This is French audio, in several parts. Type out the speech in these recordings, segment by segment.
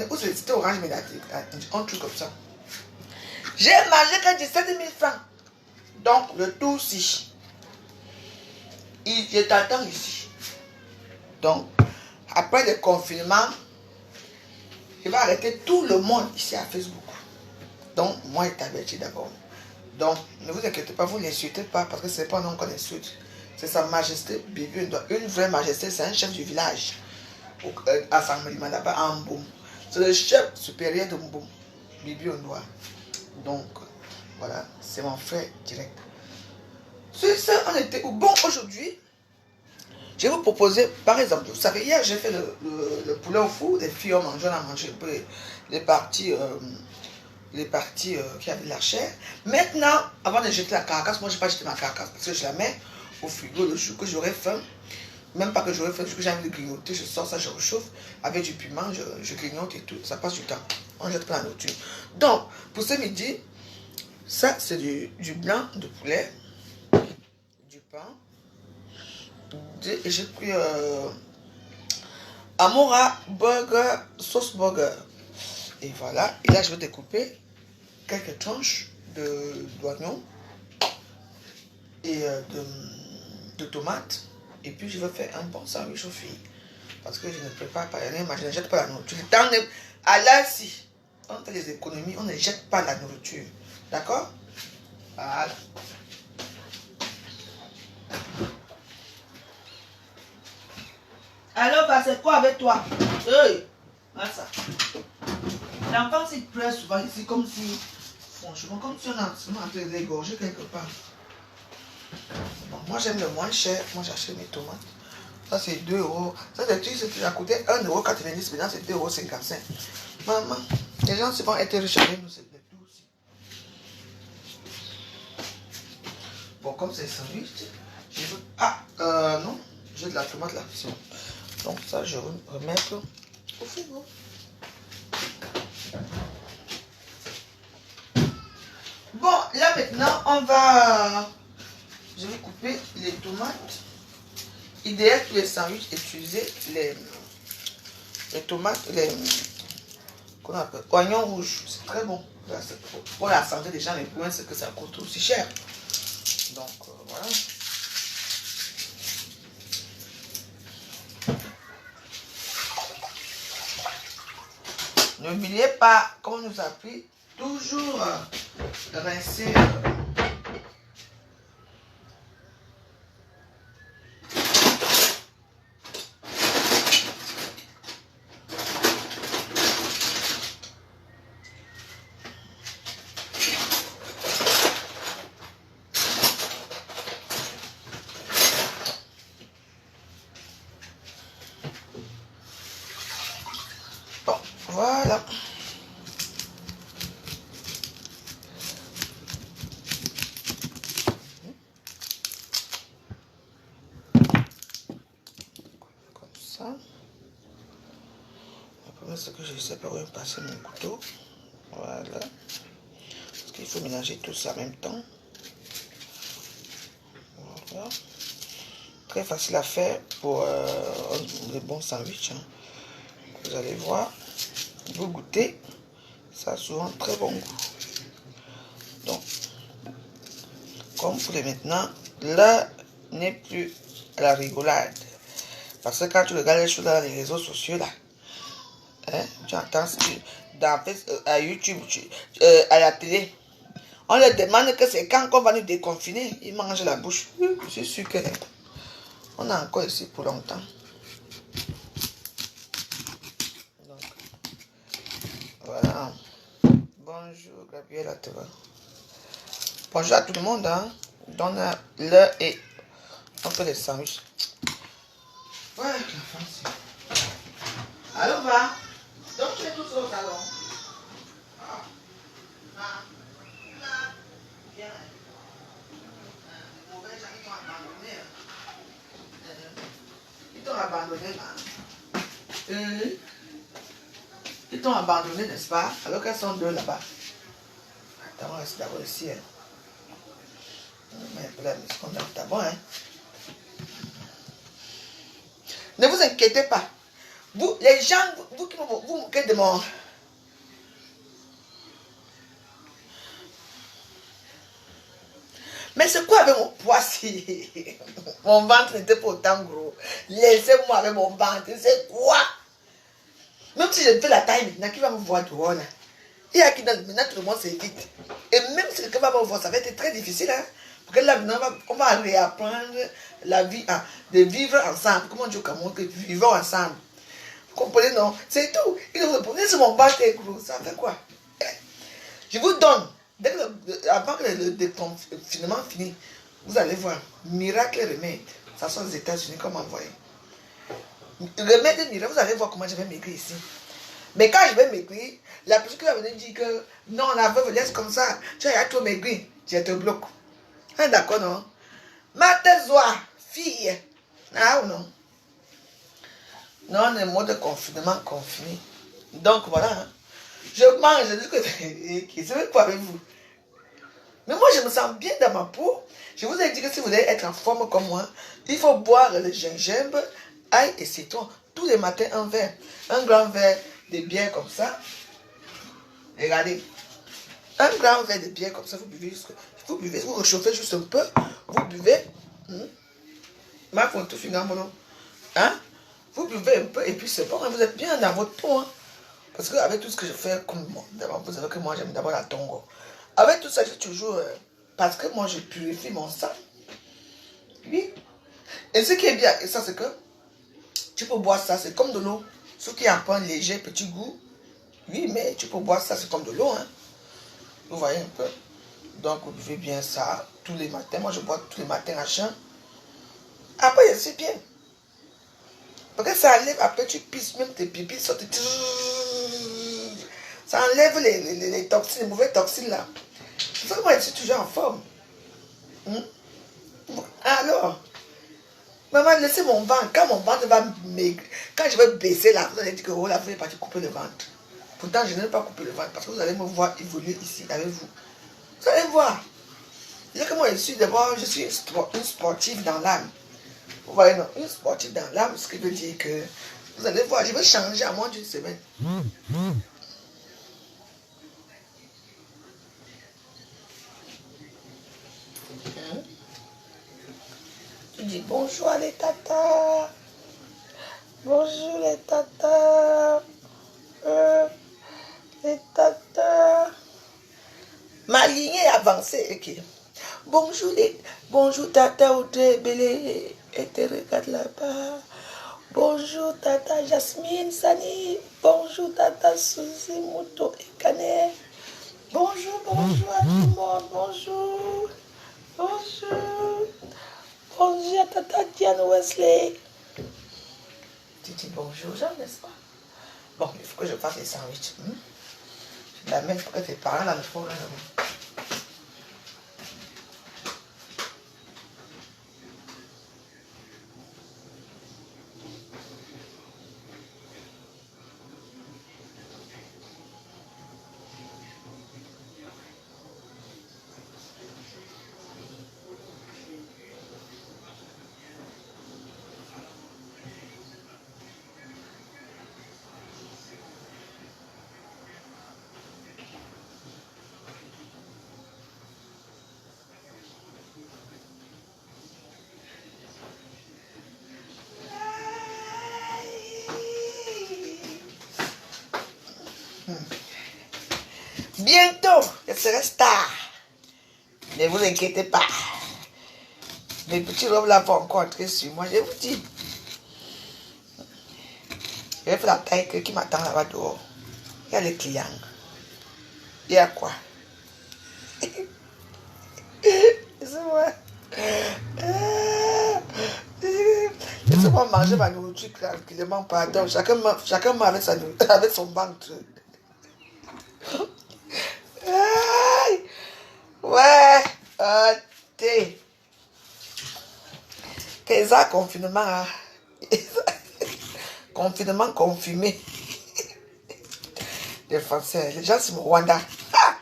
Où c'était Orange Médiatique, un truc comme ça. J'ai mangé que 17 000 francs. Donc, le tout si. Il t'attend ici. Donc, après le confinement, il va arrêter tout le monde ici à Facebook. Donc, moi, je t'avertis d'abord. Donc, ne vous inquiétez pas, vous ne l'insultez pas parce que ce n'est pas un homme qu'on insulte. C'est sa majesté, Bibi. Une vraie majesté, c'est un chef du village. À Saint-Méliman, là-bas, à Mboum. C'est le chef supérieur de Mboum, Bibi Ondoa. Donc, voilà, c'est mon frère direct. C'est ça, on était au bon aujourd'hui. Je vais vous proposer, par exemple, vous savez, hier j'ai fait le poulet au four, les filles ont mangé, on a mangé un peu les parties qui avaient la chair. Maintenant, avant de jeter la carcasse, moi je n'ai pas jeté ma carcasse parce que je la mets au frigo le jour que j'aurai faim. Même pas que j'aurai faim, le jour que j'ai envie de grignoter, je sors ça, je réchauffe avec du piment, je grignote et tout, ça passe du temps. On ne jette pas la nourriture. Donc, pour ce midi, ça c'est du blanc de poulet, du pain. Et j'ai pris Amora Burger, sauce burger. Et voilà. Et là, je vais découper quelques tranches d'oignons et de tomates. Et puis, je vais faire un bon sandwich aux filles. Parce que je ne prépare pas rien, je ne jette pas la nourriture. À l'heure, si on fait des économies, on ne jette pas la nourriture. D'accord? Voilà. Alors, c'est quoi avec toi? Hey, ça. L'enfant s'il pleure souvent ici comme si, franchement, comme si on est en train d'égorger quelque part. Bon, moi j'aime le moins cher, moi j'achète mes tomates. Ça c'est 2 euros. Ça c'est a coûté 1,90 €, maintenant c'est 2,55 €. Maman, les gens vont être riches avec nous, c'est tout aussi. Bon, comme c'est sandwich, je veux... Ah, non, j'ai de la tomate là. Donc ça, je vais remettre au frigo. Bon, là maintenant, je vais couper les tomates. Idéal pour les sandwichs, utiliser les tomates, qu'on appelle oignons rouges. C'est très bon. Pour la santé des gens, les points, c'est que ça coûte aussi cher. Donc, voilà. N'oubliez pas, comme on nous a appris, toujours rincer. Bon, voilà. Ce que je sais pas où passer mon couteau. Voilà. Parce qu'il faut mélanger tout ça en même temps. Voilà. Très facile à faire pour les bons sandwichs. Hein. Vous allez voir. Vous goûtez. Ça a souvent très bon goût. Donc, comme vous voulez maintenant, là n'est plus à la rigolade. Parce que quand tu regardes les choses dans les réseaux sociaux, là, hein, tu entends à YouTube, à la télé, on leur demande que c'est quand qu'on va nous déconfiner. Ils mangent la bouche. Je suis sûr qu'on est encore ici pour longtemps. Donc, voilà. Bonjour, Gabriel Ateva. Bonjour à tout le monde. Hein. Donne-leur et on fait les sandwichs. Ouais, la France. Alors, va. Donc, tu es tout seul au salon. Viens. Les mauvais gens, ils t'ont abandonné. Ils t'ont abandonné, là. Ils t'ont abandonné, n'est-ce pas? Alors qu'elles sont deux là-bas. Attends, on reste d'abord ici. Hein. Mais ce qu'on a d'abord, hein. Ne vous inquiétez pas. Vous, les gens, vous qui vous moquez de mon... Mais c'est quoi avec mon poids si mon ventre n'était pas autant gros? Laissez-moi avec mon ventre, c'est quoi? Même si je fais la taille maintenant, qui va me voir dehors là? Il y a qui maintenant tout le monde s'évite. Et même si quelqu'un va me voir, ça va être très difficile. Hein? Parce que là maintenant, on va réapprendre la vie, de vivre ensemble. Comment on dit au Cameroun que vivons ensemble? Vous comprenez, non? C'est tout. Il vous répondez sur mon ventre est gros. Ça fait quoi? Je vous donne. Avant que le déconfinement finisse, vous allez voir. Miracle et remède. Ça sort des États-Unis comme envoyé. Remède et miracle, vous allez voir comment je vais maigrir ici. Mais quand je vais maigrir, la personne qui va venir dire que non, la veuve laisse comme ça, tu as trop maigri, je te bloque. Hein, d'accord, non? Ma tes-toi, fille. Ah ou non? Non, on est en mode confinement, confiné. Donc voilà. Hein. Je mange, je dis que c'est quoi avec vous? Mais moi, je me sens bien dans ma peau. Je vous ai dit que si vous voulez être en forme comme moi, il faut boire le gingembre, ail et citron. Tous les matins, un verre. Un grand verre de bière comme ça. Regardez. Un grand verre de bière comme ça, vous buvez, vous réchauffez juste un peu. Vous buvez. Ma photo finalement. Hein? Vous buvez un peu et puis c'est bon. Vous êtes bien dans votre peau. Hein? Parce qu'avec tout ce que je fais, comme d'abord, vous savez que moi j'aime d'abord la tongo. Avec tout ça, j'ai toujours. Parce que moi je purifie mon sang. Oui. Et ce qui est bien, et ça c'est que tu peux boire ça, c'est comme de l'eau. Ce qui a un léger petit goût. Oui, mais tu peux boire ça, c'est comme de l'eau. Hein. Vous voyez un peu. Donc vous buvez bien ça tous les matins. Moi je bois tous les matins à champ. Après, c'est bien. Parce que ça enlève, après tu pisses, même tes pipis sortent. Ça enlève les toxines, les mauvaises toxines là. C'est ça que moi je suis toujours en forme. Alors, maman, laissez mon ventre. Quand mon ventre va maigrir, quand je vais baisser là, vous allez dire que oh là, vous allez partir couper le ventre. Pourtant, je n'ai pas coupé le ventre parce que vous allez me voir évoluer ici avec vous. Vous allez voir. C'est que moi, je suis d'abord, je suis une sportive dans l'âme. Vous voyez, non, une sportive dans l'âme, ce qui veut dire que vous allez voir, je vais changer à moins d'une semaine. Tu dis bonjour les tatas. Bonjour les tatas. Les tatas. Ma lignée est avancée. Okay. Bonjour tata Audrey Belé. Et te regarde là-bas. Bonjour tata Jasmine Sani. Bonjour tata Suzy Mouto et Canet. Bonjour à tout le monde. Bonjour. Bonjour à tata Diane Wesley. Tu dis bonjour, Jean, n'est-ce pas? Bon, il faut que je fasse les sandwichs. Je l'amène pour que tes parents là ne font rien. Bientôt, je serai star. Ne vous inquiétez pas. Mes petits robes là vont encore entrer sur moi, je vous dis. Je vais faire la taille qui m'attend là-bas dehors. Il y a les clients. Il y a quoi? Laissez-moi. Laissez-moi manger ma nourriture tranquillement, pardon. Chacun avec son ventre. Ouais, thé. Qu'est-ce que confinement? Hein? Confinement confirmé. Les Français, les gens sont au Rwanda. Ah!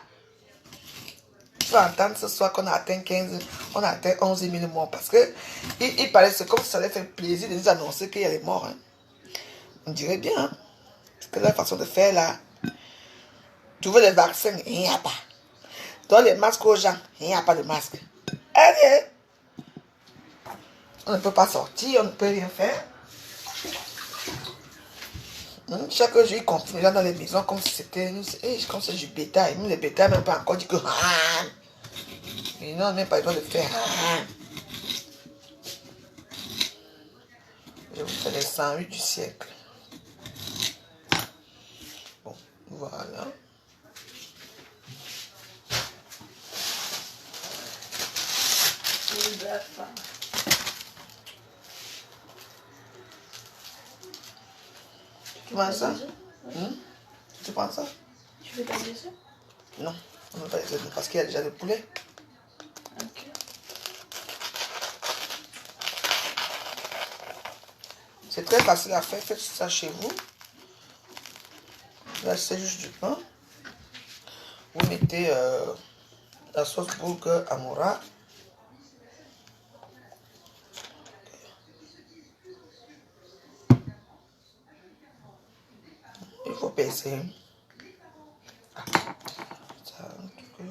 Tu vas entendre ce soir qu'on a atteint 15, on a atteint 11 000 morts. Parce que il paraît que c'est comme si ça allait faire plaisir de nous annoncer qu'il y a les morts. Hein. On dirait bien, hein? Parce que la façon de faire là, tu veux les vaccins, il n'y a pas. Donne les masques aux gens, il n'y a pas de masque. Allez! On ne peut pas sortir, on ne peut rien faire. Chaque jour, ils confinent les gens dans les maisons comme si c'était comme si du bétail. Nous, les bétails, même pas encore dit que. Ils n'ont même pas besoin de faire. Je vous fais les 108 du siècle. Bon, voilà. Tu prends ça? Tu prends ça? Tu veux pas des œufs? Non, on ne veut pas les œufs parce qu'il y a déjà le poulet. Ok. C'est très facile à faire. Faites ça chez vous. Là, c'est juste du pain. Vous mettez la sauce bourguer Amora. Il faut peser. Ça, un petit peu.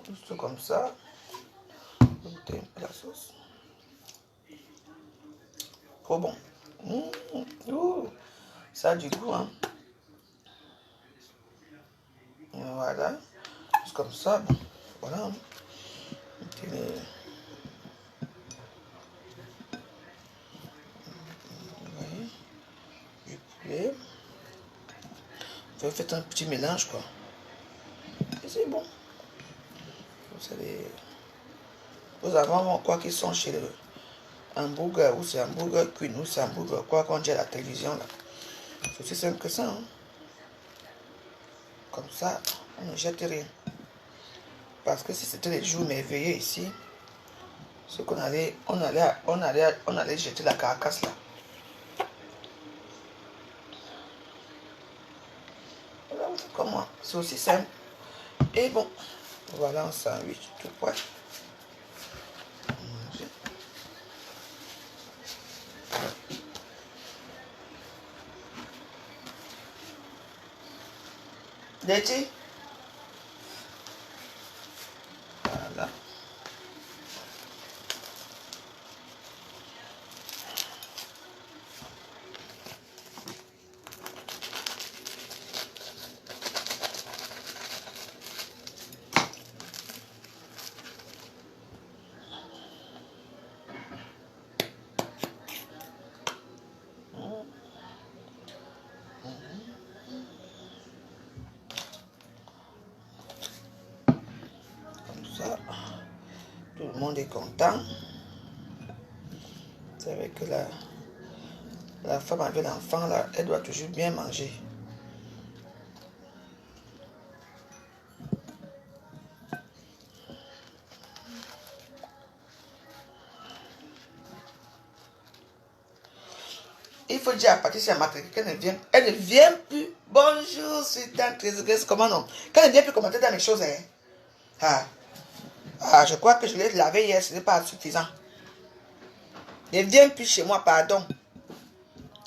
Juste comme ça. Vous mettez un peu la sauce. Trop bon. Ça a du goût, hein. Et voilà. Juste comme ça. Bon, voilà. Mettez les... Du poulet. Vous faites un petit mélange, quoi. Et c'est bon. Vous savez, vous avez quoi qu'ils sont chez le hamburger, ou c'est hamburger queen, ou c'est hamburger quoi qu'on dit à la télévision là. C'est aussi simple que ça. Hein? Comme ça, on ne jette rien. Parce que si c'était les jours merveilleux ici, ce qu'on allait, on allait jeter la carcasse là. Voilà, c'est comme moi. C'est aussi simple. Et bon, voilà un sandwich tout prêt. Letty? Voilà. Ça, tout le monde est content. C'est vrai que la femme avec l'enfant, là, elle doit toujours bien manger. Il faut dire à Patricia Matrick qu'elle ne vient plus. Bonjour, Sultan Trézégresse, comment non? Qu'elle ne vient plus commenter dans mes choses. Hein? Je crois que je l'ai lavé hier, ce n'est pas suffisant. Ne viens plus chez moi, pardon.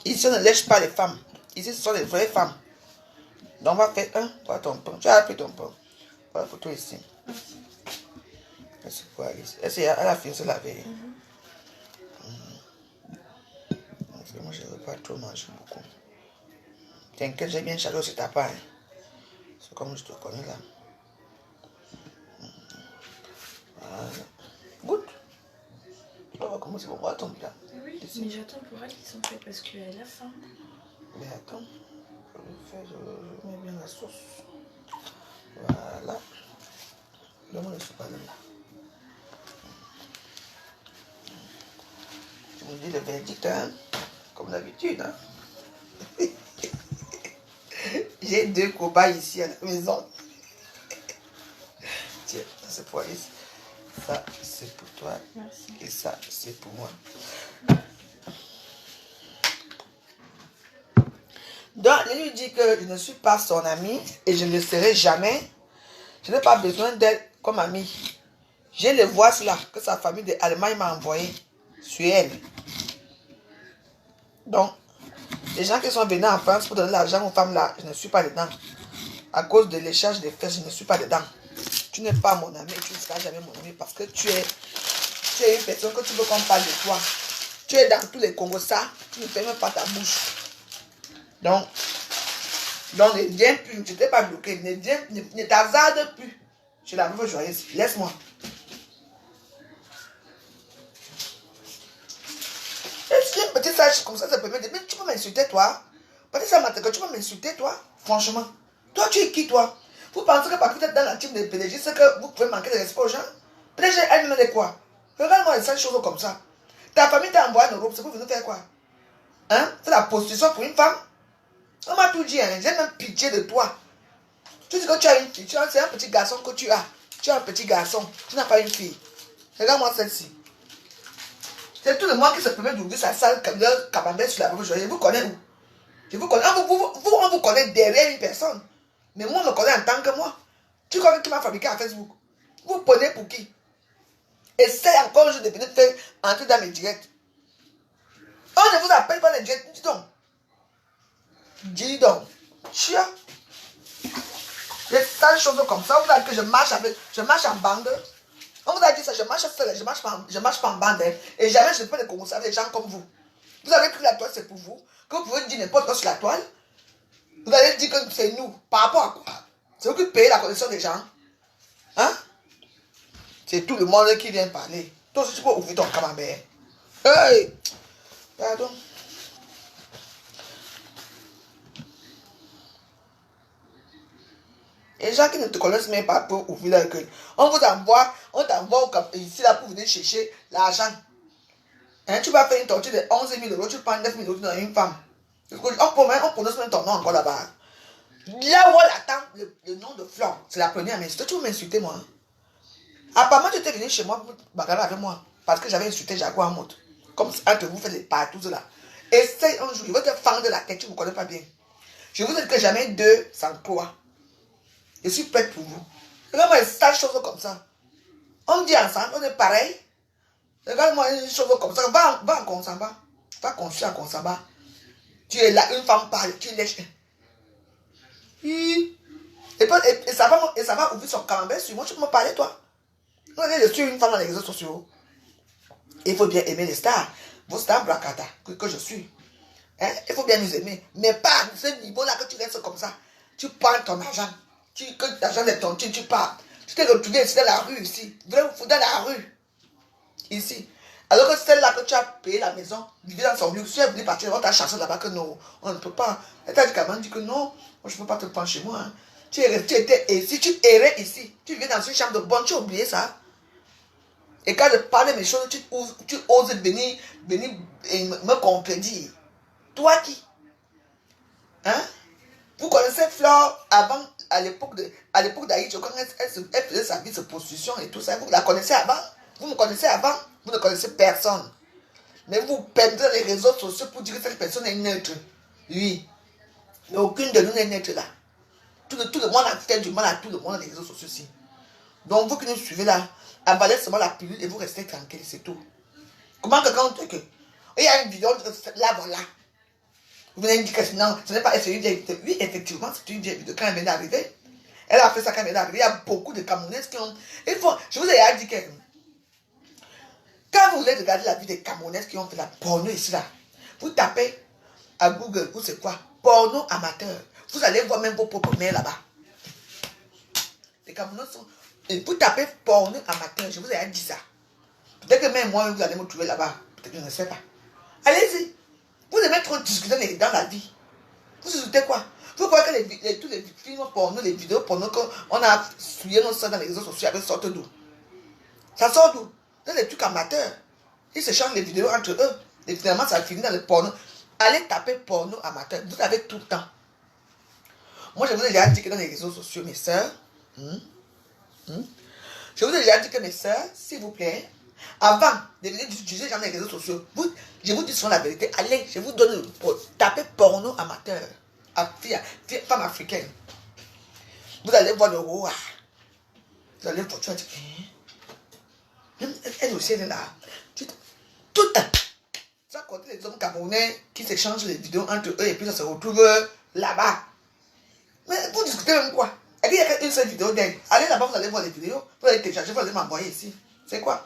Ici, on ne lèche pas les femmes. Ici, ce sont des vraies femmes. Donc, on va faire un. Voilà ton pain. Tu as pris ton pain. Voilà pour toi ici. Merci pour Alice. Elle a fini de se laver. Parce que moi, je ne veux pas trop manger beaucoup. T'inquiète, j'ai bien chalé aussi ta part. C'est comme je te connais là. Voilà. Goûte. Tu vas voir comment c'est bon. On va tomber là. Oui, mais j'attends pour Alice en fait parce qu'elle a faim. Mais attends. Je mets bien la sauce. Voilà. Donne-moi le soupe à là. Tu me dis le verdict, hein? Comme d'habitude, hein? J'ai 2 cobayes ici à la maison. Tiens, ça c'est pour Alice. Ça, c'est pour toi. Merci. Et ça, c'est pour moi. Donc, je lui dis que je ne suis pas son amie et je ne le serai jamais. Je n'ai pas besoin d'elle comme amie. J'ai les voix là que sa famille d'Allemagne m'a envoyé sur elle. Donc, les gens qui sont venus en France pour donner l'argent aux femmes là, je ne suis pas dedans. À cause de l'échange des fesses, je ne suis pas dedans. Tu n'es pas mon ami, tu ne seras jamais mon ami parce que tu es une personne que tu veux qu'on parle de toi. Tu es dans tous les Congos, ça, tu ne fais même pas ta bouche. Donc ne viens plus, je ne t'ai pas bloqué, ne t'hazarde plus. Je suis la veuve joyeuse, laisse-moi. Est-ce qu'une petite sage comme ça permet de... Mais tu peux m'insulter, toi. Parce que ça m'a dit que tu peux m'insulter, toi. Franchement. Toi, tu es qui, toi? Vous pensez que parce que vous êtes dans la team de PDG, c'est que vous pouvez manquer de respect aux gens? PDG, elle-même est quoi? Regarde-moi les sales choses comme ça. Ta famille t'a envoyé en Europe, c'est pour venir faire quoi? Hein? C'est la prostitution pour une femme? On m'a tout dit, hein? J'ai même pitié de toi. Tu dis que tu as une fille, c'est un petit garçon que tu as. Tu as un petit garçon, tu n'as pas une fille. Regarde-moi celle-ci. C'est tout le monde qui se permet d'ouvrir sa salle comme le camembert sur la bouche. Je vous connais où? Je vous connais. On vous connaît derrière une personne. Mais moi, on me connaît en tant que moi. Tu connais qui m'a fabriqué à Facebook? Vous prenez pour qui? Essaye encore un jour de venir faire entrer dans mes directs. On ne vous appelle pas les directs. Dis donc. Dis donc. Chia. Les sales choses comme ça. On vous a dit que je marche en bande. On vous a dit ça, je marche seul, je marche pas en bande. Et jamais je ne peux les commencer avec des gens comme vous. Vous avez cru que la toile c'est pour vous, que vous pouvez dire n'importe quoi sur la toile. Vous allez dire que c'est nous. Par rapport à quoi? C'est vous qui payez la connexion des gens. Hein? C'est tout le monde qui vient parler. Toi aussi tu peux ouvrir ton camembert. Hey! Pardon. Les gens qui ne te connaissent même pas peuvent ouvrir leur gueule. On t'envoie ici là pour venir chercher l'argent. Hein, tu vas faire une torture de 11 000 euros, tu prends 9 000 euros dans une femme. On prononce même ton nom encore là-bas. Là où on attend le nom de Flore, c'est la première m'insulter. Tu veux m'insulter moi? Apparemment, tu étais venu chez moi pour bagarrer avec moi. Parce que j'avais insulté Jaguar en mode. Comme entre vous faites les partout là. Essaye un jour, je vais te fendre la tête, tu ne me connais pas bien. Je vous dis que jamais deux sans toi. Je suis prête pour vous. Regarde-moi une chose comme ça. On dit ensemble, on est pareil. Regarde-moi une chose comme ça. Va en Consamba. Va construire en Consamba. Tu es là, une femme parle, tu lèches. Et ça va ouvrir son camembert sur moi. Tu peux me parler, toi? Je suis une femme dans les réseaux sociaux. Il faut bien aimer les stars. Vos stars Blacata, que je suis. Hein? Il faut bien nous aimer. Mais pas à ce niveau-là que tu restes comme ça. Tu prends ton argent. Que l'argent est ton tu pars. Tu t'es retrouvé ici dans la rue, ici. Vraiment, dans la rue. Ici. Alors que celle-là que tu as payé la maison, vivait dans son luxe, tu es venu partir, on t'a chassé là-bas que non, on ne peut pas. Elle t'a dit quand même, dit que non, moi je ne peux pas te prendre chez moi. Hein. Tu étais ici, tu errais ici. Tu vivais dans une chambre de bonne, tu as oublié ça. Et quand je parle de mes choses, tu oses venir me contredire. Toi qui? Hein? Vous connaissez Flore avant, à l'époque d'Aïd, elle faisait sa vie de prostitution et tout ça. Vous la connaissez avant? Vous me connaissez avant? Vous ne connaissez personne. Mais vous perdez les réseaux sociaux pour dire que cette personne est neutre. Oui. Mais aucune de nous n'est neutre là. Tout le monde a fait du mal à tout le monde dans les réseaux sociaux aussi. Donc vous qui nous suivez là, avalez seulement la pilule et vous restez tranquille, c'est tout. Comment quelqu'un dit que il y a une vidéo là, voilà. Vous venez me dire que non, ce n'est pas une vieille vidéo. Oui, effectivement, c'est une vieille vidéo. Quand elle vient d'arriver, elle a fait ça quand elle vient d'arriver. Il y a beaucoup de Camerounaises qui ont... je vous ai dit que quand vous voulez regarder la vie des Camerounaises qui ont fait la porno ici là, vous tapez à Google, vous c'est quoi? Porno amateur. Vous allez voir même vos propres mères là-bas. Les Camerounais sont... Et vous tapez porno amateur, je vous ai dit ça. Peut-être que même moi, vous allez me trouver là-bas. Peut-être que je ne sais pas. Allez-y. Vous aimez trop discuter dans la vie. Vous discutez quoi? Vous croyez que tous les films porno, les vidéos porno qu'on a souillé nos soeurs dans les réseaux sociaux avec sortent d'où? Ça sort d'où? Dans les trucs amateurs. Ils se changent les vidéos entre eux. Et finalement, ça finit dans le porno. Allez taper porno amateur. Vous avez tout le temps. Moi, je vous ai déjà dit que dans les réseaux sociaux, mes soeurs, je vous ai déjà dit que mes soeurs, s'il vous plaît, avant de venir d'utiliser les réseaux sociaux, je vous dis sur la vérité, allez, je vous donne tapez porno amateur, femme africaine. Vous allez voir le roi. Vous allez voir, tu vas dire, Même elle aussi, elle est là. Tout le temps. Ça compte les hommes camerounais qui s'échangent les vidéos entre eux et puis ça se retrouve là-bas. Mais vous discutez même quoi? Elle dit qu'il n'y a qu'une seule vidéo d'elle. Allez là-bas, vous allez voir les vidéos, vous allez télécharger, vous allez m'envoyer ici. C'est quoi?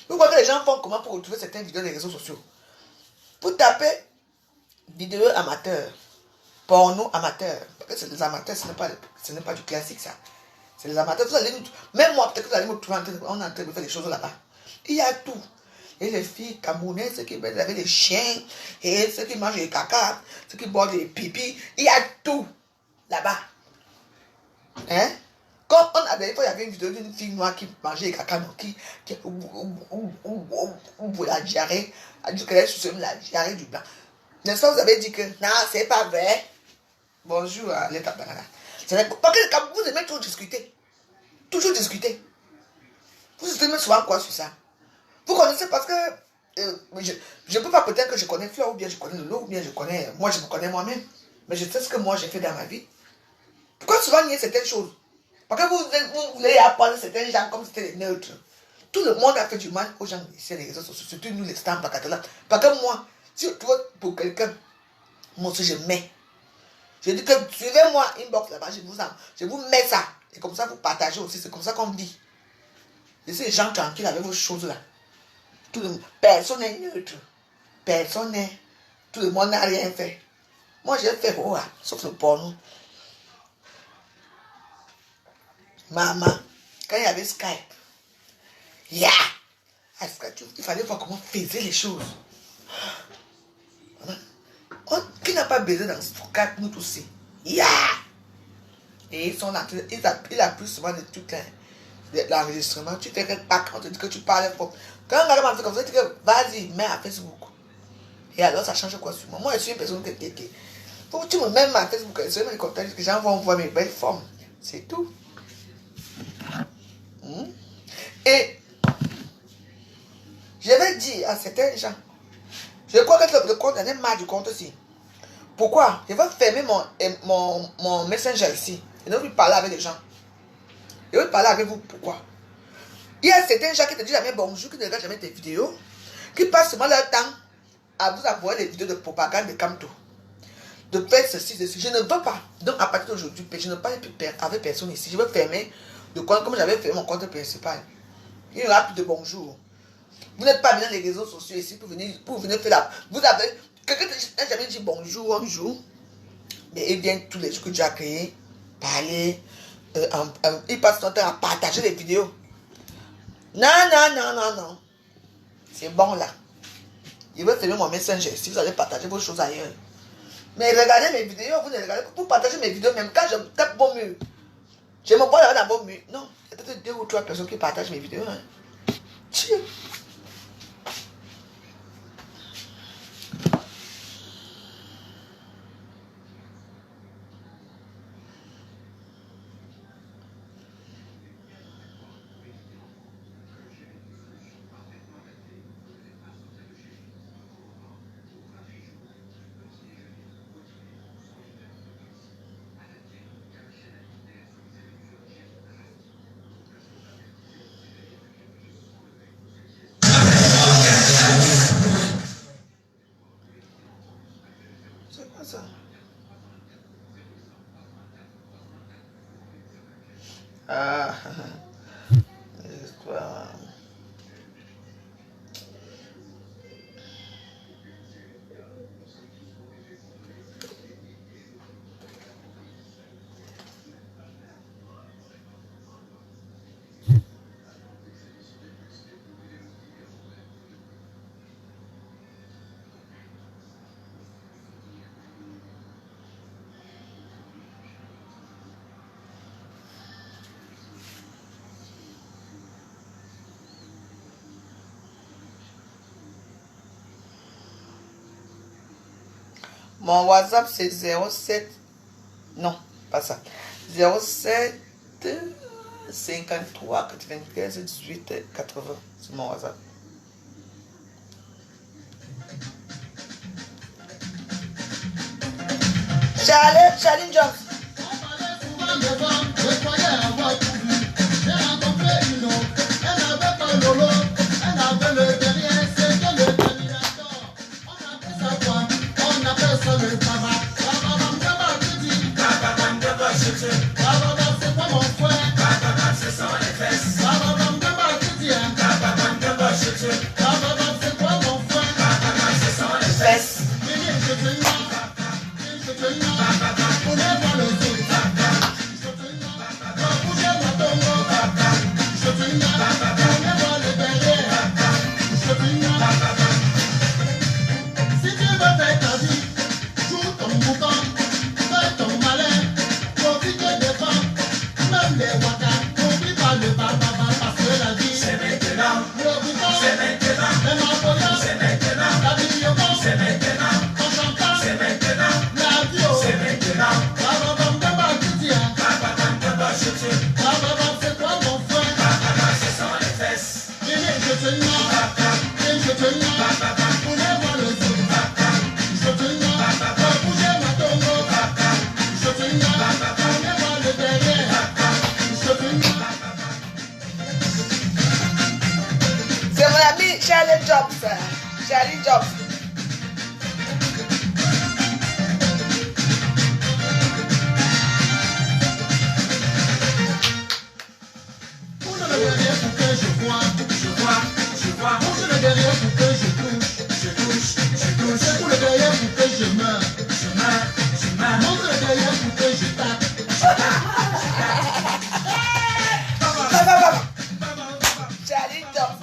Vous voyez que les gens font comment pour retrouver certaines vidéos des réseaux sociaux? Vous tapez vidéo amateur, porno amateur. Parce que c'est des amateurs, ce n'est pas du classique ça. C'est les amateurs. Vous allez même moi, peut-être que vous allez me trouver on est en train de faire des choses là-bas. Il y a tout. Et les filles camerounaises, ceux qui mettent avec les chiens, et ceux qui mangent des caca, ceux qui boivent des pipis, il y a tout là-bas. Hein? Comme on avait, il y avait une vidéo d'une fille noire qui mangeait des caca, ou la diarrhée, elle dit qu'elle est sous la diarrhée du blanc. N'est-ce pas, vous avez dit que non, c'est pas vrai. Bonjour, les tabarana. Parce que vous aimez toujours discuter. Toujours discuter. Vous aimez souvent quoi sur ça? Vous connaissez parce que je ne peux pas peut-être que je connais Fleur, ou bien je connais Lolo, ou bien je connais, moi je me connais moi-même. Mais je sais ce que moi j'ai fait dans ma vie. Pourquoi souvent nier certaines choses? Parce que vous voulez apprendre certains gens comme si c'était des neutres. Tout le monde a fait du mal aux gens ici, les réseaux sociaux, surtout nous les stars Bakatala. Parce que moi, si tu vois pour quelqu'un, moi aussi je mets. Je dis que suivez-moi, inbox là-bas, je vous mets ça. Et comme ça vous partagez aussi, c'est comme ça qu'on vit. Laissez les gens tranquilles avec vos choses là. Personne n'est neutre. Personne n'est. Tout le monde n'a rien fait. Moi, j'ai fait sauf le porno. Maman, quand il y avait Skype, il fallait voir comment faisaient les choses. Qui n'a pas baisé dans Skype, nous tous aussi. Et ils sont là, il a plus souvent de trucs là. L'enregistrement, tu fais quelque part, on te dit que tu parles fort. Quand un gars m'a fait comme ça, tu dis que vas-y, mets à Facebook. Et alors ça change quoi sur moi? Moi je suis une personne qui faut que tu me mets à Facebook, je me contacte, que les gens vont voir mes belles formes. C'est tout. Et je vais dire à certains gens, je crois que le compte, il y a marre du compte aussi. Pourquoi? Je vais fermer mon messenger ici. Je ne veux plus parler avec les gens. Je veux parler avec vous. Pourquoi? Il y a certains gens qui te disent jamais bonjour, qui ne regardent jamais tes vidéos, qui passent seulement leur temps à vous envoyer des vidéos de propagande de Camto. De faire ceci, ceci. Je ne veux pas. Donc à partir d'aujourd'hui, je ne parle plus avec personne ici. Je vais fermer le compte comme j'avais fait mon compte principal. Il n'y aura plus de bonjour. Vous n'êtes pas bien dans les réseaux sociaux ici pour venir faire la... Vous avez... Quelqu'un n'a jamais dit bonjour un jour. Mais il vient tous les jours que tu as créé, parler. Il passe son temps à partager les vidéos. Non. C'est bon là. Je vais fermer mon messenger si vous allez partager vos choses ailleurs. Mais regardez mes vidéos, vous ne regardez pas. Pour partager mes vidéos, même quand je tape mon mur. Je me vois là dans mon mur. Non, il y a peut-être 2 ou 3 personnes qui partagent mes vidéos. Hein. Tchou. C'est quoi ça? Ah, l'histoire. Mon WhatsApp c'est 07. Non, pas ça. 07 53 95 18 80. C'est mon WhatsApp. Charlie Jones. Si tu veux faire ta vie, joue ton boucan, fais ton malin, profite des femmes, même les wakas, n'oublie pas le papa parce que la vie, c'est maintenant, le boucan, c'est maintenant, même en voyant, c'est maintenant, la bibliothèque, c'est maintenant, en chantant, c'est maintenant, la bio, c'est maintenant, c'est quoi mon frère, ce sont les fesses, je te nomme, je te nomme, voulez-moi le zoo. Je te nomme, bougez ma tongo. Je te nomme, tournez-moi le derrière. Je te nomme. C'est mon ami Charlie Jobs. Charlie Jobs. Bouge le derrière pour que je vois. Bouge le derrière pour que je touche. C'est pour le derrière pour que je meurs. Montre le derrière pour que je tape. Charlie Jobs.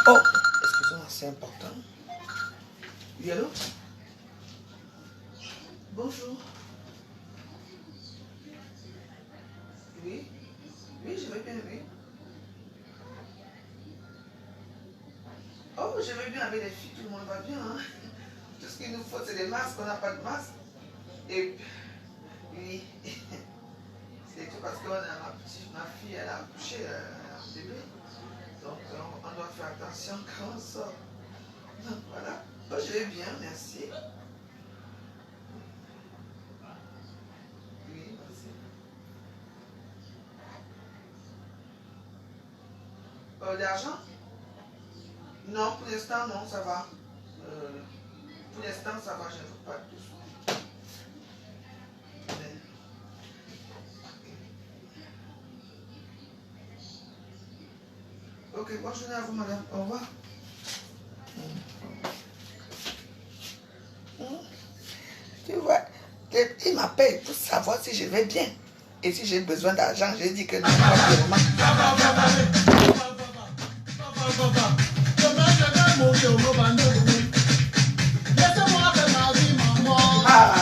Oh, excusez-moi, c'est important. Oui, allô? Bonjour. Oui? Oui, je vais bien, oui. Oh, je vais bien avec les filles, tout le monde va bien. Hein? Tout ce qu'il nous faut, c'est des masques, on n'a pas de masque. Et oui, c'est tout parce que ma fille, elle a accouché, un bébé. Donc, on doit faire attention quand on sort. Donc, voilà. Oh, je vais bien, merci. Oui, merci. D'argent? Non, pour l'instant, non, ça va. Pour l'instant, ça va, je ne veux pas de sous. Ok, bonne journée à vous, madame. Au revoir. Tu vois, il m'appelle pour savoir si je vais bien. Et si j'ai besoin d'argent, je dis que non, pas pour le moment. Ah.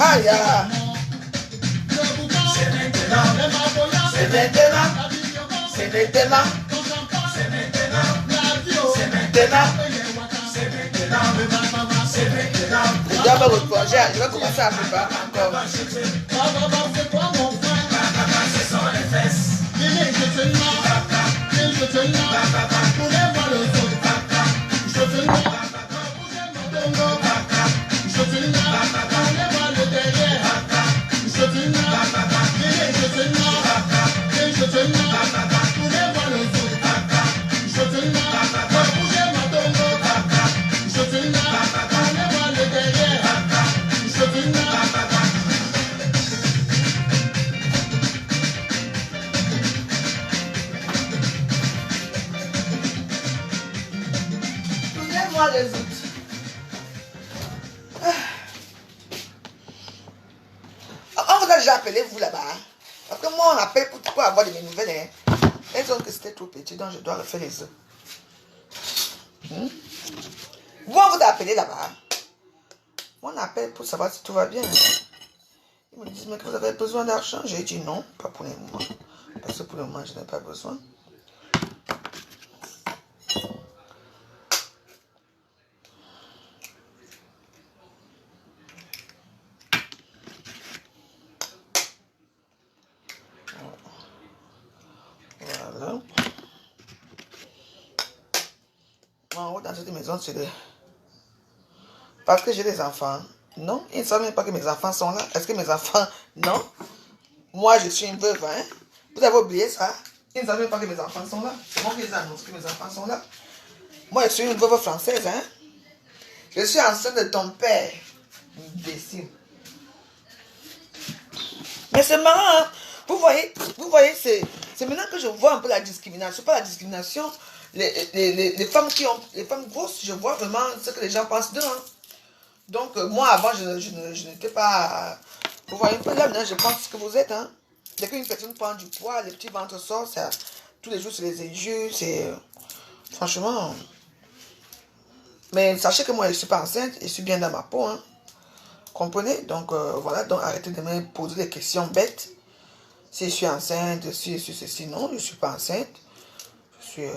Aïe, aïe. C'est maintenant. C'est maintenant. Je dois me reposer. Je vais commencer à préparer encore. C'est quoi mon frère? Ce sont les fesses. Je te nomme. Tournez-moi le zoo. Je te nomme. Bougez ma tongo. Je te nomme. Tournez-moi le derrière. Je te nomme. Tournez-moi le zoo. Je te nomme. Bougez ma tongo. Je te nomme. Tournez-moi le derrière. Je te nomme. Donnez-moi les outils. On vous a déjà appelé, vous, là-bas. Parce que moi, on appelle pour avoir de mes nouvelles. Hein. Elles ont que c'était trop petit, donc je dois refaire les œufs. Vous, on vous a appelé là-bas. On appelle pour savoir si tout va bien. Ils me disent, mais que vous avez besoin d'argent. J'ai dit non, pas pour le moment. Parce que pour le moment, je n'ai pas besoin. dans cette maison, c'est de... Parce que j'ai des enfants. Non, ils ne savent même pas que mes enfants sont là. Est-ce que mes enfants... Non. Moi, je suis une veuve, hein. Vous avez oublié ça? Ils ne savent même pas que mes enfants sont là. C'est moi qui les annonce que mes enfants sont là. Moi, je suis une veuve française, hein. Je suis enceinte de ton père. Imbécile. Mais c'est marrant, hein. Vous voyez, c'est maintenant que je vois un peu la discrimination. Pas la discrimination. Les femmes qui ont... Les femmes grosses, je vois vraiment ce que les gens pensent d'eux, hein. Donc, moi, avant, je n'étais pas... Vous voyez un peu là, maintenant, je pense que vous êtes, hein. Dès qu'une personne prend du poids, les petits ventres sortent, ça, tous les jours, c'est les injures, c'est... Franchement... Mais sachez que moi, je ne suis pas enceinte, je suis bien dans ma peau, hein. Comprenez? Donc, voilà, donc arrêtez de me poser des questions bêtes. Si je suis enceinte, si je suis ceci, non, je ne suis pas enceinte. Je suis...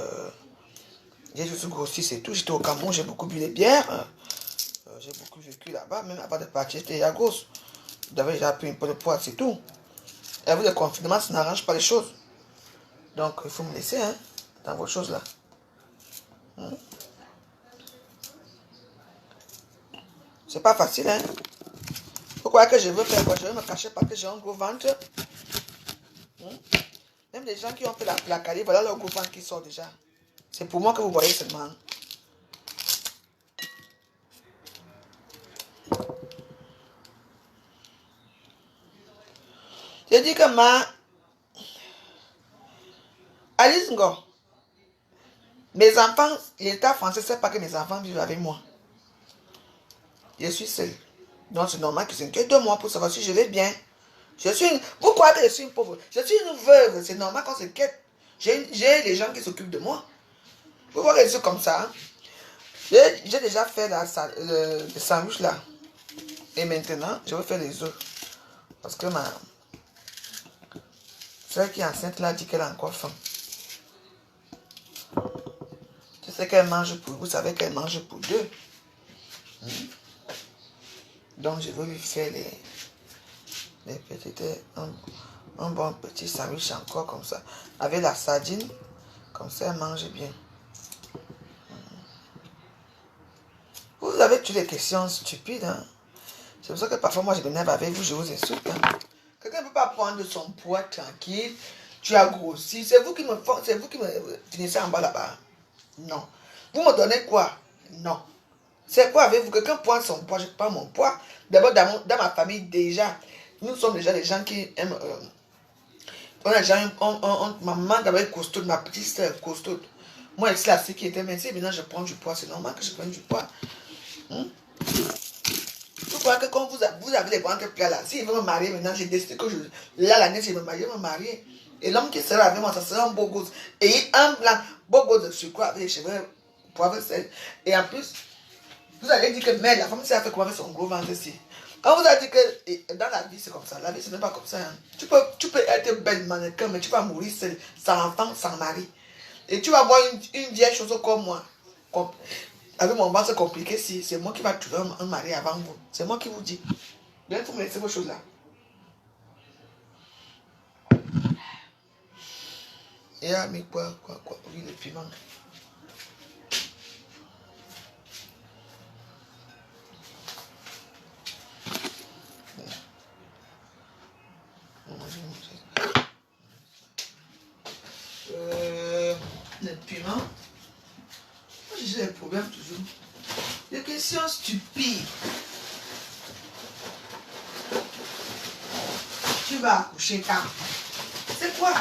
J'ai juste grossi, c'est tout. J'étais au Cameroun, j'ai beaucoup bu les bières. J'ai beaucoup vécu là-bas, même avant de partir, j'étais à gauche. J'avais déjà pris un peu de poids, c'est tout. Et avec le confinement, ça n'arrange pas les choses. Donc, il faut me laisser, hein, dans vos choses là. C'est pas facile, hein. Pourquoi que je veux faire quoi? Je veux me cacher parce que j'ai un gros ventre. Même les gens qui ont fait la carie, voilà leur gros ventre qui sort déjà. C'est pour moi que vous voyez seulement. Je dis que Alice Ngo, mes enfants, l'État français ne sait pas que mes enfants vivent avec moi. Je suis seule. Donc c'est normal qu'ils s'inquiètent de moi pour savoir si je vais bien. Vous croyez que je suis une pauvre? Je suis une veuve. C'est normal qu'on s'inquiète. J'ai les gens qui s'occupent de moi. Vous voyez que je suis comme ça. Hein? J'ai déjà fait le sandwich là. Et maintenant, je vais faire les œufs. Parce que celle qui est enceinte là dit qu'elle a encore faim. Je sais qu'elle mange pour... Vous savez qu'elle mange pour deux. Donc je vais lui faire les petites... Un bon petit sandwich encore comme ça. Avec la sardine. Comme ça, elle mange bien. Vous avez toutes les questions stupides. Hein? C'est pour ça que parfois moi je m'énerve avec vous, je vous insulte. Hein? Quelqu'un ne peut pas prendre son poids tranquille. Tu as grossi. C'est vous qui me finissez en bas là-bas. Non. Vous me donnez quoi? Non. C'est quoi avec vous? Quelqu'un prend son poids, je prends mon poids. D'abord, dans ma famille, déjà, nous sommes déjà des gens qui aiment... on a déjà ma maman d'abord costaud, ma petite soeur costaud. Moi, c'est la fille qui était mince. Maintenant, je prends du poids. C'est normal que je prenne du poids. Vous croyez que quand vous avez les grands plats là, s'il veut me marier maintenant, j'ai décidé que là, l'année, je vais me marier. Et l'homme qui sera avec moi, ça sera un beau gosse. Et un blanc, beau gosse de sucre avec les cheveux poivre sel. Et en plus, vous allez dire que merde, la femme, c'est fait comment avec son gros ventre ici. On vous a dit que dans la vie, c'est comme ça. La vie, ce n'est pas comme ça. Hein. Tu peux être belle mannequin, mais tu vas mourir seul, sans enfant, sans mari. Et tu vas voir une vieille chose comme moi. Avec mon ventre compliqué, si c'est moi qui va trouver un mari avant vous. C'est moi qui vous dis. Bien, il faut me laisser vos choses là. Et ah, mais quoi, oui, le piment. Le piment. J'ai des problèmes toujours. Des questions stupides. Tu vas accoucher quand? C'est quoi?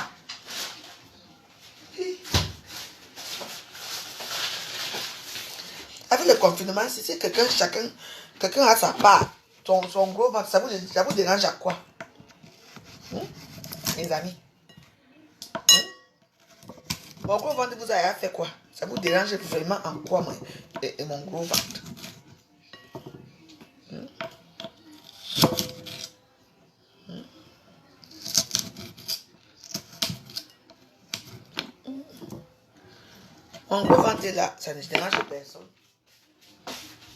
Avec le confinement, si quelqu'un a sa part, son gros ventre, ça vous dérange à quoi? Mes amis. Mon gros ventre vous a fait quoi? Ça vous dérange vraiment en quoi, moi, et mon gros ventre? Mon gros ventre est là, ça ne dérange personne.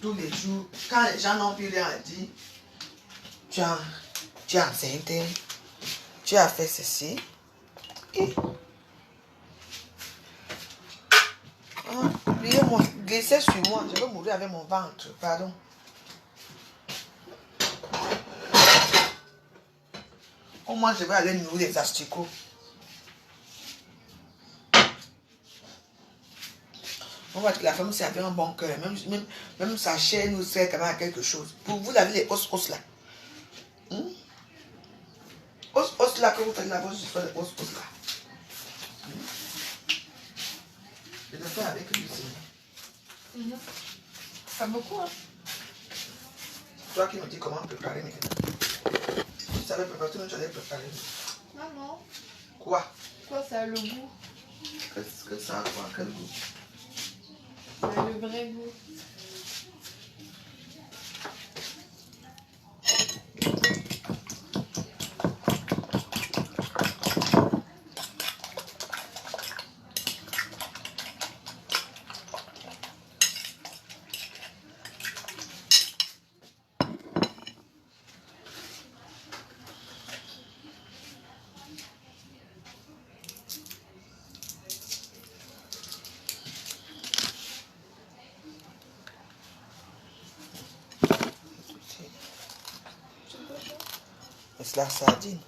Tous les jours, quand les gens n'ont plus rien à dire, tu es enceinte, tu as fait ceci. Et... oubliez-moi. glissait sur moi. Je veux mourir avec mon ventre. Pardon. Au moins, je vais aller nourrir les asticots. On voit que la femme, c'est avec un bon cœur. Même sa chair nous sert quand même à quelque chose. Pour vous, avez les os là. Os là que vous faites là-bas, je fais les os là. Je le fais avec lui. Pas beaucoup, hein. Toi qui me dis comment préparer maintenant. Tu savais préparer, tu allais préparer. Maman. Quoi? Quoi, ça a le goût? Qu'est-ce que ça a quoi? Quel goût? Ça a le vrai goût. C'est la sardine.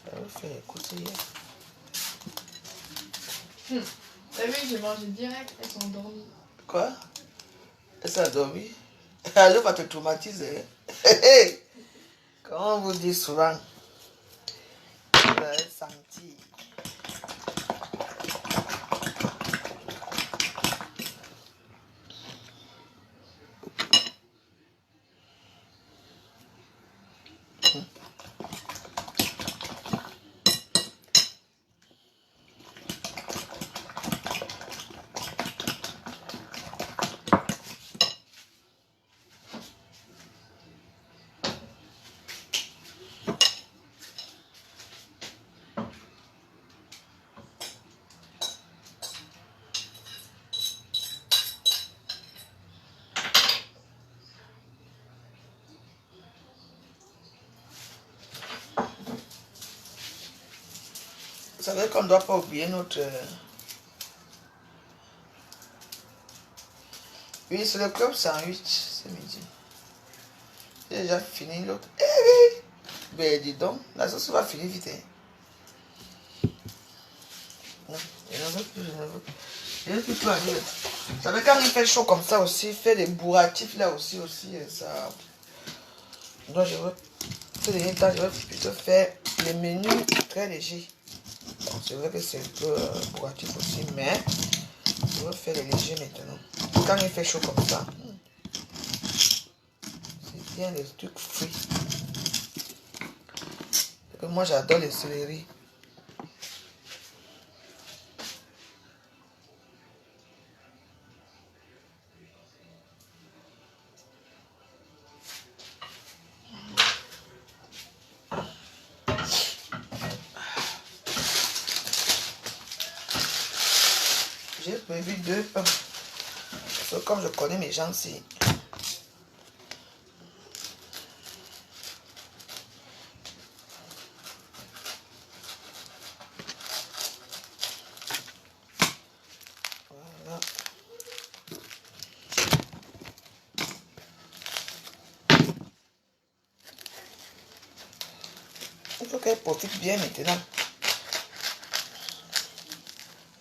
Elle fait écouter hier. T'as vu, j'ai mangé direct, elles sont endormies. Quoi? Elle s'est endormie. Elle va te traumatiser. Comment on vous dit souvent? Tu vas sentir. Vous savez qu'on ne doit pas oublier notre... Oui, c'est le club sandwich ce midi. J'ai déjà fini l'autre. Eh oui! Ben dis donc, la sauce va finir vite. Hein. Non, je ne veux plus, je ne veux plus. Je ne veux plus tout aller. Vous savez, quand il fait chaud comme ça aussi, faire des bourratifs là aussi, ça... Donc je veux... Ces derniers temps, je vais plutôt faire les menus très légers. C'est vrai que c'est un peu bourratif aussi, mais je vais faire les légers maintenant. Quand il fait chaud comme ça, c'est bien les trucs frits. Parce que moi j'adore les céleri. J'ai prévu 2 pains. Parce que comme je connais mes gens, c'est... Voilà. Il faut qu'elle profite bien maintenant.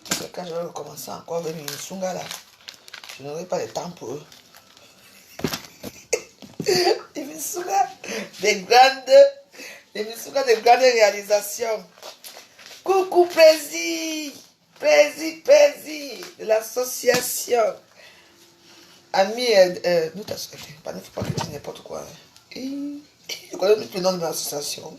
Parce que quand je vais recommencer encore avec mes sunga là, je n'aurai pas le temps pour eux. Les Missunga des grandes réalisations. Coucou Prési, de l'association. Ami, nous t'as souhaité, pas ne faut pas que tu dises n'importe quoi. Je connais le nom de l'association.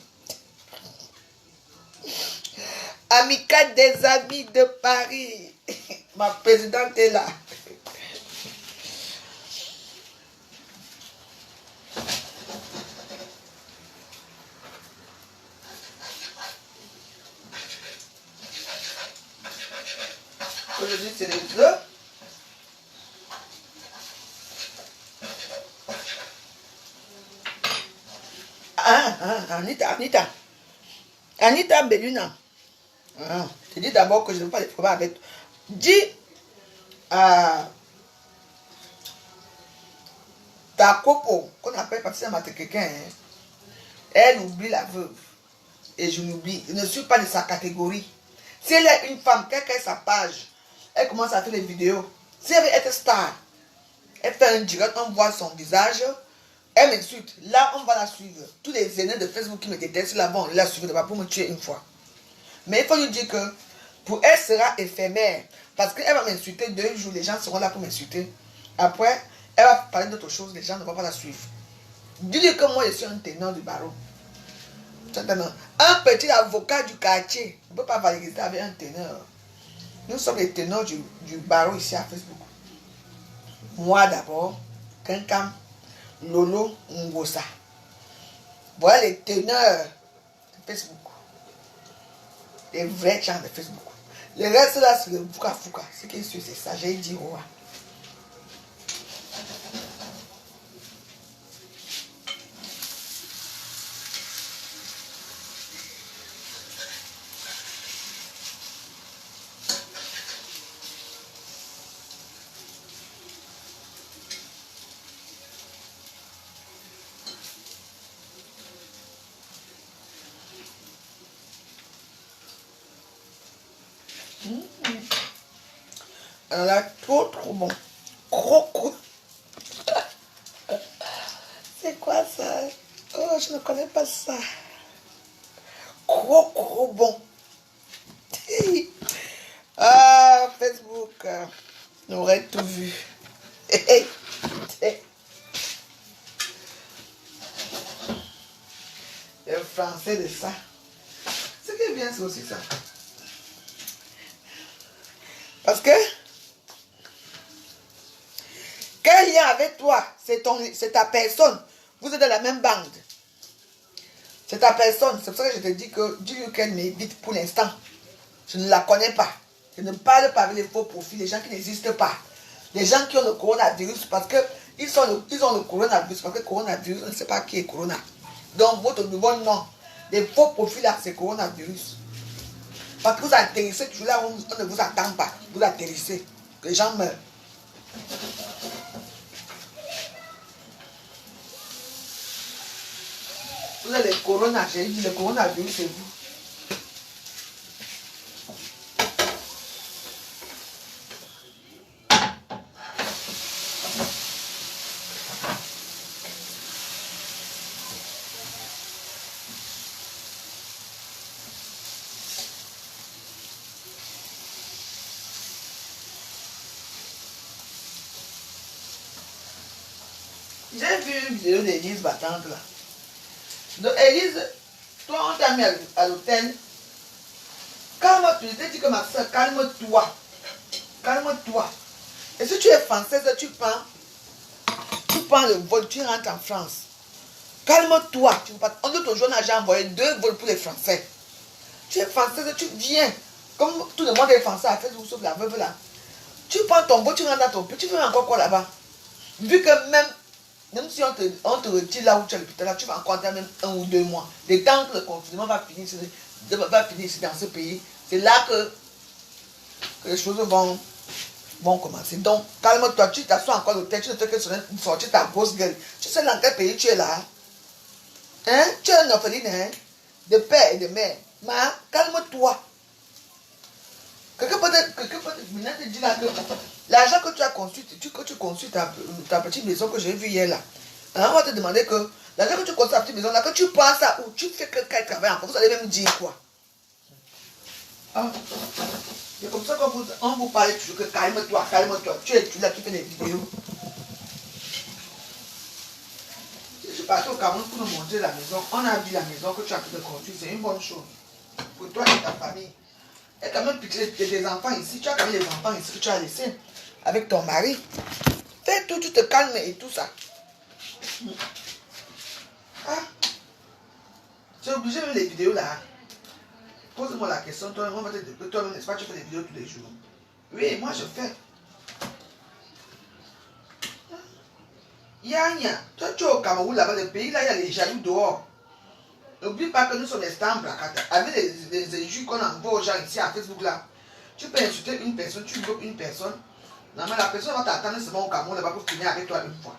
Amicale des amis de Paris. Ma présidente est là. Aujourd'hui, c'est les deux. Anita Beluna. Je dis d'abord que je ne veux pas les problèmes avec toi. Dis Ta copo, qu'on appelle Patricia Matékékin, hein, elle oublie la veuve. Et je l'oublie. Je ne suis pas de sa catégorie. Si elle est une femme, quelle qu'est sa page, elle commence à faire des vidéos. Si elle veut être star, elle fait un direct, on voit son visage, elle m'insulte. Là, on va la suivre. Tous les aînés de Facebook qui me détestent là-bas, on la suivre d'abord pour me tuer une fois. Mais il faut lui dire que pour elle sera éphémère. Parce qu'elle va m'insulter 2 jours, les gens seront là pour m'insulter. Après, elle va parler d'autre chose, les gens ne vont pas la suivre. Dis-lui que moi je suis un ténor du barreau. Un petit avocat du quartier ne peut pas valoriser avec un ténor. Nous sommes les ténors du barreau ici à Facebook. Moi d'abord, Kenkam, Lolo, Ngosa. Voilà les ténors de Facebook. Les vrais gens de Facebook. Le reste là, c'est le fouka fouka. Ce qui est sûr, c'est ça. J'ai dit roi. Alors là, trop bon. Croco. C'est quoi ça? Oh, je ne connais pas ça. Croco bon. Ah, Facebook. On aurait tout vu. Le français de ça. Ce qui est bien, c'est aussi ça. Parce que quel lien avec toi? C'est ta personne. Vous êtes de la même bande. C'est ta personne. C'est pour ça que je te dis que dis-lui qu'elle m'évite pour l'instant. Je ne la connais pas. Je ne parle pas avec les faux profils, les gens qui n'existent pas. Les gens qui ont le coronavirus parce qu'ils ont le coronavirus. Parce que le coronavirus, on ne sait pas qui est corona. Donc votre nouveau nom, les faux profils là, c'est coronavirus. Parce que vous atterrissez toujours là où on ne vous attend pas. Vous atterrissez. Les gens meurent. Vous avez le corona, j'ai dit le coronavirus, c'est vous. J'ai vu une vidéo d'Élise battante là. Donc Élise, toi on t'a mis à l'hôtel. Calme-toi, je t'ai dit que ma soeur, calme-toi. Calme-toi. Et si tu es française, tu prends le vol, tu rentres en France. Calme-toi. En d'autres jours, j'ai envoyé 2 vols pour les Français. Tu es française, tu viens. Comme tout le monde est français à Facebook, sauf la veuve là. Tu prends ton vol, tu rentres dans ton pays, tu fais encore quoi là-bas? Vu que même si on te retire là où tu es à l'hôpital, là, tu vas encore même 1 ou 2 mois. Le temps que le confinement va finir ici dans ce pays, c'est là que les choses vont commencer. Donc, calme-toi, tu t'assois encore à l'hôtel, tu ne fais que sortir ta grosse gueule. Tu sais dans quel pays tu es là? Hein? Tu es un orpheline, hein? De père et de mère. Mais calme-toi. Quelqu'un peut te dire là que l'argent que tu as construit, que tu construis ta petite maison que j'ai vue hier là. Alors on va te demander que l'argent que tu construis ta petite maison là, que tu prends ça ou tu fais que quelqu'un travaille encore, vous allez même dire quoi? Ah. C'est comme ça qu'on vous parle toujours que calme-toi, calme-toi. Tu es là qui fais des vidéos. Je suis parti au Cameroun pour nous montrer la maison. On a vu la maison que tu as pu construire, c'est une bonne chose. Pour toi et ta famille. Et quand même des enfants ici, tu as quand même des enfants ici que tu as laissés avec ton mari. Fais tout, tu te calmes et tout ça. Ah. Tu es obligé de voir les vidéos là. Pose-moi la question, toi-même, n'est-ce pas, tu fais des vidéos tous les jours? Oui, moi je fais. Yanya, toi tu es au Cameroun là-bas, le pays là, il y a les jaloux dehors. N'oublie pas que nous sommes des stars avec les injures qu'on envoie aux gens ici à Facebook là. Tu peux insulter une personne, tu bloques une personne. Non, mais la personne va t'attendre seulement au Cameroun là-bas pour finir avec toi une fois.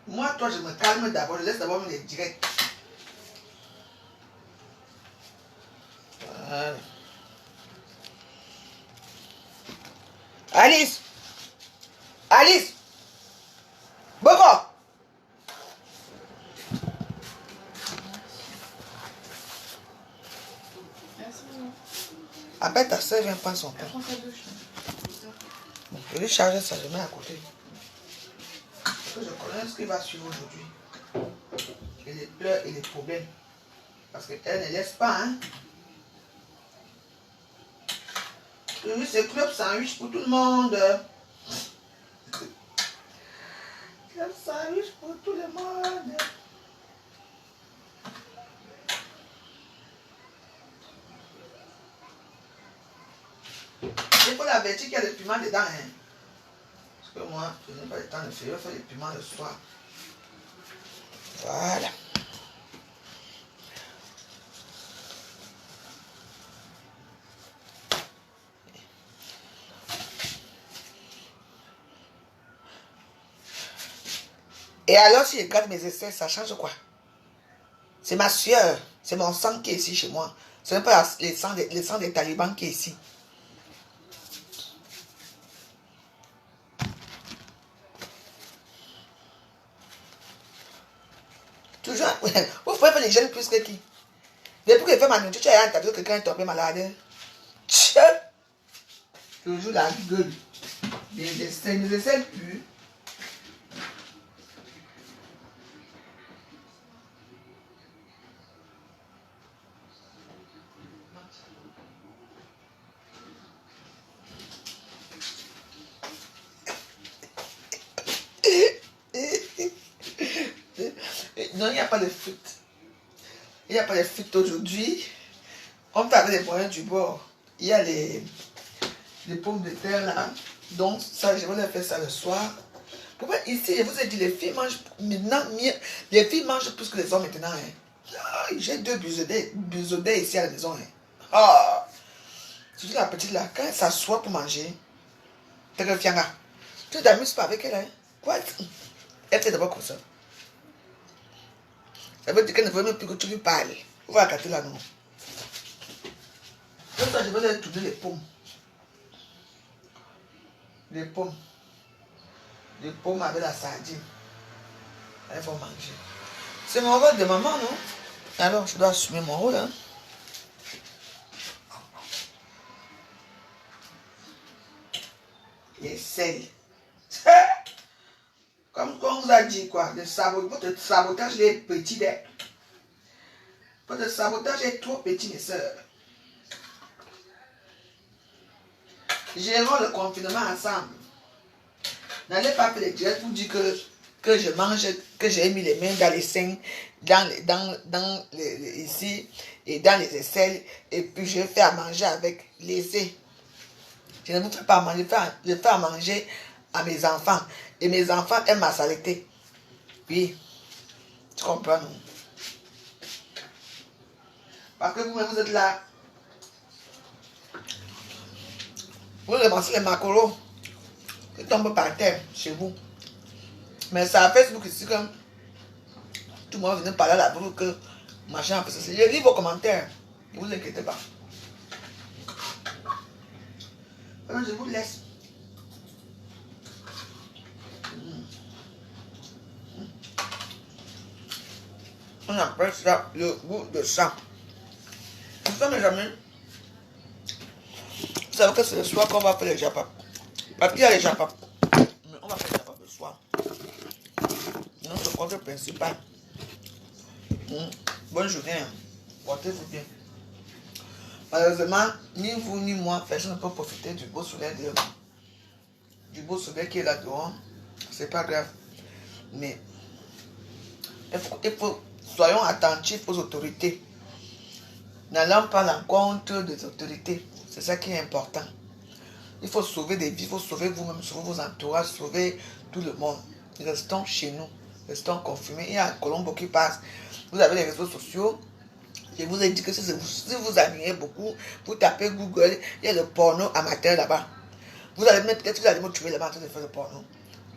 Moi, toi, je me calme d'abord. Je laisse d'abord les directs. Voilà. Alice! Alice! Boko! Merci, maman. Appelle ta soeur, viens prendre son Elle temps. prend sa douche. Bon, je vais charger ça, je mets à côté. Parce que je connais ce qui va suivre aujourd'hui. Et les pleurs et les problèmes. Parce qu'elle ne laisse pas, hein. Oui, c'est club sandwich pour tout le monde. Club sandwich pour tout le monde. Il faut l'avertir qu'il y a des piments dedans, hein. Parce que moi, je n'ai pas le temps de faire. Je fais les piments le soir. Voilà. Et alors, si je garde mes essais, ça change quoi? C'est ma sueur, c'est mon sang qui est ici chez moi. Ce n'est pas le sang des talibans qui est ici. Toujours, vous pouvez faire les jeunes plus que qui? Depuis que je fais ma nourriture, tu as entendu que quelqu'un est tombé malade. Toujours la gueule. Les essais plus. Non, il n'y a pas de frites. Il n'y a pas de frites aujourd'hui. On fait avec les moyens du bord. Il y a les pommes de terre là. Donc, ça, je vais leur faire ça le soir. Pourquoi ici, je vous ai dit, les filles mangent maintenant mieux. Les filles mangent plus que les hommes maintenant. Hein. Ah, j'ai 2 busodets ici à la maison. Hein. Ah. Surtout la petite là, quand elle s'assoit pour manger, tu ne t'amuses pas avec elle. Hein. Quoi? Elle fait d'abord comme ça. Ça veut dire qu'elle ne veut même plus que tu lui parles. On va gâter là, non. Comme ça, je vais leur tourner les pommes. Les pommes. Les pommes avec la sardine. Elles vont manger. C'est mon rôle de maman, non? Alors, je dois assumer mon rôle. Hein? Les sel. Comme on vous a dit, quoi. Votre sabotage est petit. Votre sabotage est trop petit, mes soeurs. Gérons le confinement ensemble. N'allez pas faire les directs pour dire que je mange, que j'ai mis les mains dans les seins, ici, et dans les aisselles, et puis je fais à manger avec les œufs. Je ne vous fais pas manger, je fais à manger à mes enfants. Et mes enfants aiment ma saleté. Oui, tu comprends, non? Parce que vous-même, vous êtes là. Vous ramassez les macaroons qui tombent par terre chez vous. Mais c'est à Facebook ici comme tout le monde venait parler là pour que machin. Je lis vos commentaires. Ne vous inquiétez pas. Alors, je vous laisse. On appelle ça le goût de sang. Vous savez jamais. Vous savez que c'est le soir qu'on va faire les japap. Parce qu'il y a les japap. Mais on va faire les japap le soir. Notre compte principal. Bonne journée. Portez-vous bien. Malheureusement, ni vous ni moi, personne ne peut profiter du beau soleil du beau soleil qui est là dehors. C'est pas grave. Mais soyons attentifs aux autorités. N'allons pas à l'encontre des autorités. C'est ça qui est important. Il faut sauver des vies, il faut sauver vous-même, sauver vos entourages, sauver tout le monde. Restons chez nous, restons confinés. Il y a un Colombo qui passe. Vous avez les réseaux sociaux. Je vous ai dit que si vous admirez beaucoup, vous tapez Google, il y a le porno amateur là-bas. Vous allez peut-être vous allez me trouver là-bas en train de faire le porno.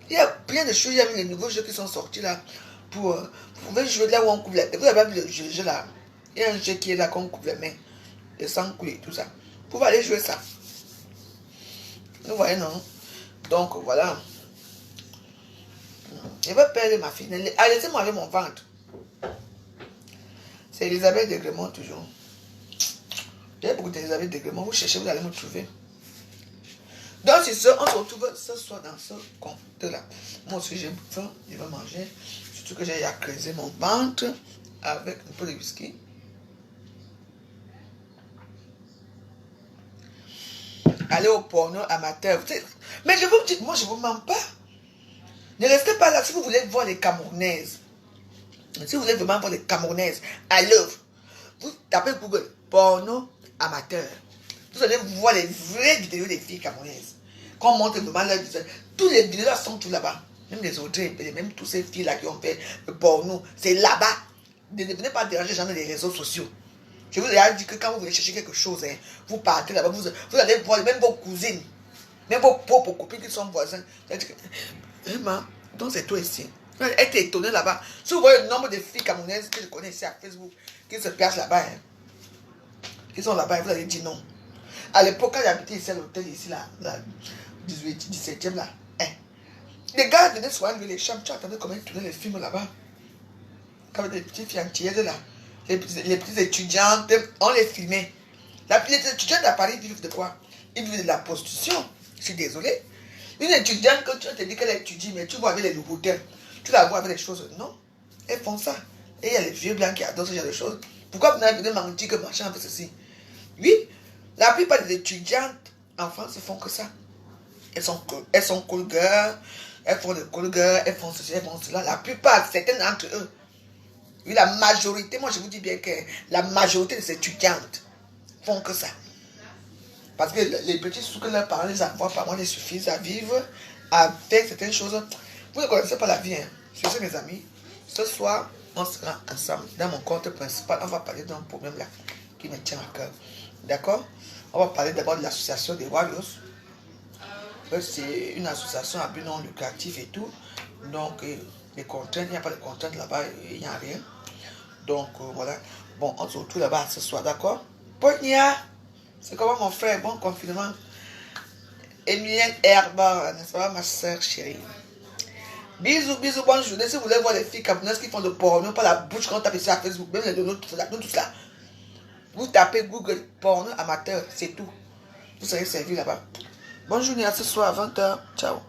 Il y a plein de choses, il y a les nouveaux jeux qui sont sortis là. Vous pouvez jouer là où on coupe les mains. Vous avez vu le jeu là. Il y a un jeu qui est là qu'on coupe les mains. Le sang coule et tout ça. Vous pouvez aller jouer ça. Vous voyez, non? Donc voilà. Je vais perdre ma fille. Laissez-moi avec mon ventre. C'est Elisabeth Degremont toujours. J'ai beaucoup d'Elisabeth Degremont. Vous cherchez, vous allez me trouver. Donc c'est ça, on se retrouve ce soir dans ce compte-là. Moi aussi j'ai faim, je vais manger. Surtout que j'ai creusé mon ventre avec un peu de whisky. Allez au porno amateur. Mais je vous dis, moi je ne vous mens pas. Ne restez pas là si vous voulez voir les Camerounaises. Si vous voulez vraiment voir les Camerounaises à l'œuvre, vous tapez Google porno amateur. Vous allez voir les vraies vidéos des filles camerounaises. Quand on montre vraiment leur visage. Tous les vidéos là sont tout là-bas. Même les autres, même toutes ces filles-là qui ont fait le porno, c'est là-bas. Ne venez pas déranger les gens dans les réseaux sociaux. Je vous ai dit que quand vous voulez chercher quelque chose, hein, vous partez là-bas, vous allez voir même vos cousines, même vos propres copines qui sont voisins. Vraiment, donc c'est toi ici. Vous allez être étonné là-bas. Si vous voyez le nombre de filles camerounaises que je connais ici à Facebook, qui se placent là-bas, hein, qui sont là-bas, vous allez dire non. À l'époque, quand j'habitais ici à l'hôtel, ici, là, 17e, là, hein, les gars venaient souvent louer les chambres. Tu attendais comment ils tournaient les films là-bas. Quand les petites filles antillaises, là, les petites étudiantes, on les filmait. Les étudiantes à Paris vivent de quoi? Ils vivent de la prostitution. Je suis désolé. Une étudiante, quand tu te dis qu'elle étudie, mais tu vois avec les loups-boutins, tu la vois avec les choses. Non, elles font ça. Et il y a les vieux blancs qui adorent ce genre de choses. Pourquoi vous n'avez pas mentir que machin fait ceci? Oui, la plupart des étudiantes en France font que ça. Elles sont cool girls, elles font le cool girl, elles font ceci, elles font cela. La plupart, certaines d'entre eux. Oui, la majorité, moi je vous dis bien que la majorité des étudiantes font que ça. Parce que les petits sous que leurs parents les envoient par mois, les suffisent à vivre avec certaines choses. Vous ne connaissez pas la vie, hein. C'est ça, mes amis. Ce soir, on sera ensemble. Dans mon compte principal, on va parler d'un problème là qui me tient à cœur. D'accord? On va parler d'abord de l'association des Warriors. C'est une association à but non lucratif et tout. Donc, les contraintes, il n'y a pas de contraintes là-bas, il n'y a rien. Donc, voilà. Bon, on se retrouve là-bas ce soir, d'accord? Ponia! C'est comment mon frère? Bon confinement. Emilienne Herba, n'est-ce pas, ma soeur chérie? Bisous, bisous, bonne journée. Si vous voulez voir les filles camerounaises qui font de porno, pas la bouche quand on tape ici à Facebook, même les donos, tout ça. Vous tapez Google porno amateur, c'est tout. Vous serez servi là-bas. Bonne journée à ce soir à 20h. Ciao.